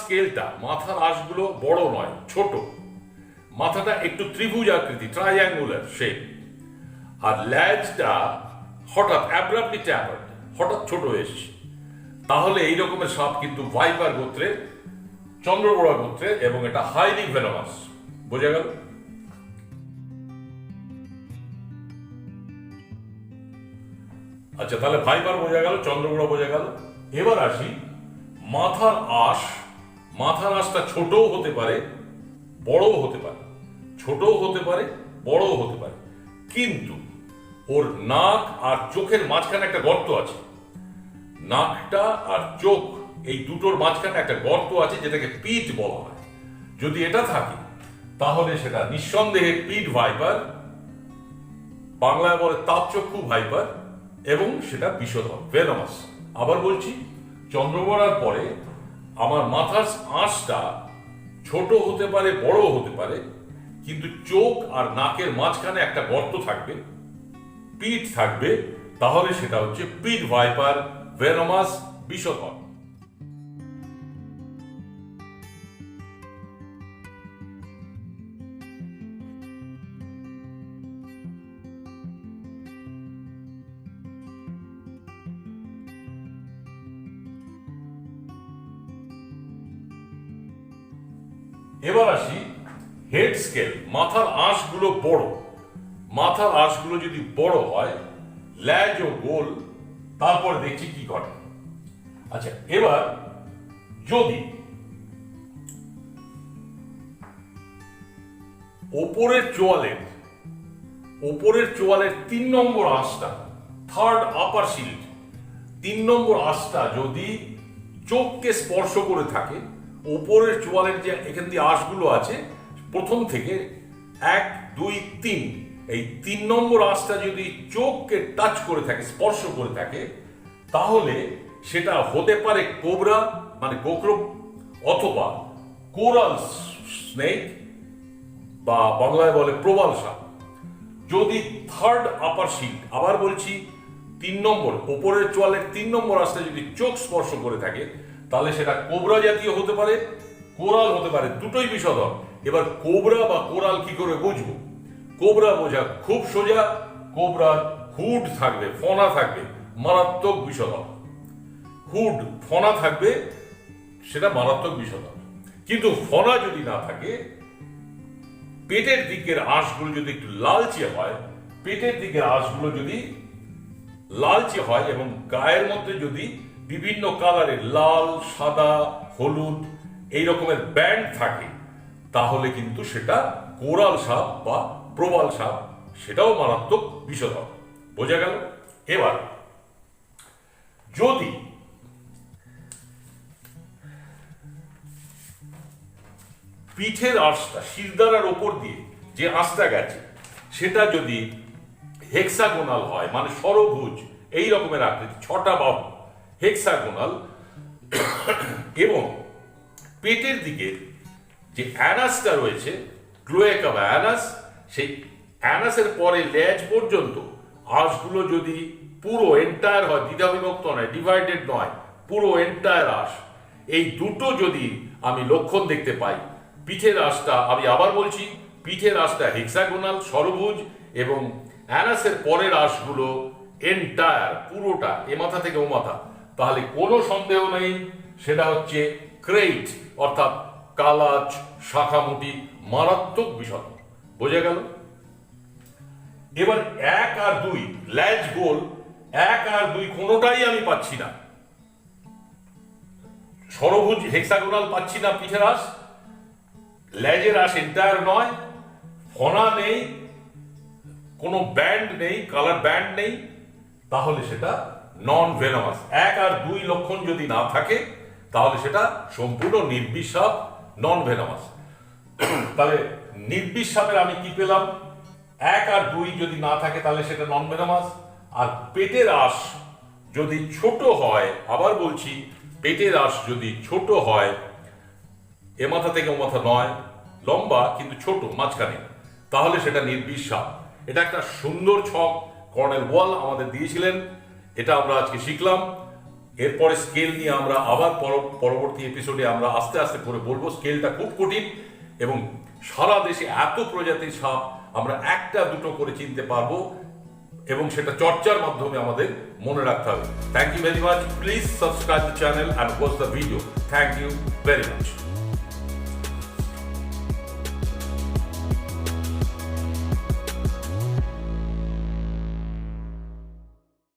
স্কেলটা, মাথার আঁশগুলো বড় নয়, ছোট। মাথাটা একটু ত্রিভুজ আকৃতি, ট্রায়াঙ্গুলার শেপ। আর ল্যাজটা হঠাৎ অ্যাব্রাপ্টলি ট্যাপার্ড, হঠাৎ ছোট এসছে। তাহলে এই রকমের সাপ কিন্তু ভাইপার গোত্রের, চন্দ্রবোড়া গোত্রের, এবং এটা হাইলি ভেনোমাস। বোঝা গেল? আচ্ছা, তাহলে ভাইপার বোঝা গেল, চন্দ্রবোড়া বোঝা গেল। এবার আসি মাথার আঁশ। মাথার আঁশটা ছোটও হতে পারে, বড়ও হতে পারে। ছোটও হতে পারে, বড়ও হতে পারে। কিন্তু ওর নাক আর চোখের মাঝখানে একটা গর্ত আছে। নাকটা আর চোখ, এই দুটোর মাঝখানে একটা গর্ত আছে, যেটাকে পিট বলা হয়। যদি এটা থাকে তাহলে সেটা নিঃসন্দেহে পিট ভাইপার, বাংলায় বলে তাপচক্ষু ভাইপার, এবং সেটা বিষধর, ভেনোমাস। আবার বলছি, চন্দ্রবোড়ার পরে আমার মাথার আঁশটা ছোট হতে পারে, বড় হতে পারে, কিন্তু চোখ আর নাকের মাঝখানে একটা গর্ত থাকবে, পিট থাকবে। তাহলে সেটা হচ্ছে পিট ভাইপার, ভেনোমাস, বিষধর। এবার আসি হেড স্কেল। মাথার আঁশগুলো বড়। মাথার আঁশগুলো যদি বড় হয়, ল্যাজ ও গোল, তারপরে দেখছি কি ঘটে। আচ্ছা, এবার যদি ওপরের চোয়ালের 3 নম্বর আঁশটা, থার্ড আপার শিল্ড, 3 নম্বর আঁশটা যদি চোখকে স্পর্শ করে থাকে, ওপরের চোয়ালের যে এখান দিয়ে আঁশগুলো আছে, প্রথম থেকে 1, 2, 3, এই 3 নম্বর আঁশটা যদি চোখকে টাচ করে থাকে, স্পর্শ করে থাকে, তাহলে সেটা হতে পারে কোবরা, মানে গোখরো, অথবা কোরাল স্নেক, বা বাংলায় বলে প্রবাল সাপ। যদি থার্ড আপার শিল্ড, আবার বলছি 3 নম্বর, ওপরের চোয়ালের 3 নম্বর আঁশটা যদি চোখ স্পর্শ করে থাকে, তাহলে সেটা কোবরা জাতীয় হতে পারে, কোরাল হতে পারে, দুটোই বিষধর। এবার কোবরা বা কোরাল কি করে বুঝবো? কোবরা বোঝা খুব সোজা। কোবরার হুড থাকবে, ফনা থাকবে, মারাত্মক বিষধর। হুড, ফনা থাকবে, সেটা মারাত্মক বিষধর। কিন্তু ফনা যদি না থাকে, পেটের দিকের আঁশগুলো যদি একটু লালচে হয়, পেটের দিকের আঁশগুলো যদি লালচে হয়, এবং গায়ের মধ্যে যদি বিভিন্ন কালারের লাল, সাদা, হলুদ এই রকমের ব্যান্ড থাকে, তাহলে কিন্তু সেটা কোরাল সাপ বা প্রবাল সাপ, সেটাও মারাত্মক বিষধর। বোঝা গেল? এবার যদি পিঠের আঁশটা, শিরদাঁড়ার ওপর দিয়ে যে আঁশটা গেছে, সেটা যদি হেক্সাগোনাল হয়, মানে ষড়ভুজ এই রকমের আকৃতি, 6টা বাহু, হেক্সাগোনাল, এবং পেটের দিকে যে অ্যানাসটা রয়েছে, ক্লোয়েকা বা অ্যানাস, সেই অ্যানাসের পরে লেজ পর্যন্ত আঁশগুলো যদি পুরো এন্টায়ার হয়, দ্বিধাবিভক্ত নয়, ডিভাইডেড নয়, পুরো এন্টায়ার আঁশ, এই দুটো যদি আমি লক্ষণ দেখতে পাই, পিঠের আঁশটা, আমি আবার বলছি, পিঠের আঁশটা হেক্সাগোনাল, ষড়ভুজ, এবং অ্যানাসের পরের আঁশগুলো এন্টায়ার, পুরোটা, এ মাথা থেকে ও মাথা, তাহলে কোনো সন্দেহ নেই সেটা হচ্ছে ক্রেইট, অর্থাৎ কালাচ, শাখামুটি, মারাত্মক বিষধর। বোঝা গেল? এবার 1 আর 2, ল্যাজ গোল, 1 আর 2 কোনোটাই আমি পাচ্ছি না। ষড়ভুজ হেক্সাগোনাল পাচ্ছি না পিঠের আঁশ, ল্যাজের আঁশ এন্টায়ার নয়, ফনা নেই, কোনো ব্যান্ড নেই, কালার ব্যান্ড নেই, তাহলে সেটা নন ভেনোমাস। 1 আর 2 লক্ষণ যদি না থাকে, তাহলে সেটা সম্পূর্ণ নির্বিষ সাপ, নন ভেনোমাস। তাহলে নির্বিষ সাপের আমি কি পেলাম? 1 আর 2 যদি না থাকে, তাহলে সেটা নন ভেনোমাস। আর পেটের আঁশ যদি ছোট হয়, আবার বলছি, পেটের আঁশ যদি ছোট হয়, এ মাথা থেকে ও মাথা নয়, লম্বা কিন্তু ছোট মাঝখানে, তাহলে সেটা নির্বিষ সাপ। এটা একটা সুন্দর ছক কর্নেল ওয়াল আমাদের দিয়েছিলেন, এটা আমরা আজকে শিখলাম। এরপরে স্কেল নিয়ে আমরা আবার পরবর্তী এপিসোডে আমরা আস্তে আস্তে করে বলবো। স্কেলটা খুব কঠিন এবং সারা দেশে এত প্রজাতির সাপ আমরা একটা দুটো করে চিনতে পারবো এবং সেটা চর্চার মাধ্যমে আমাদের মনে রাখতে হবে। Thank you very much. Please subscribe the channel and watch the video. Thank you very much.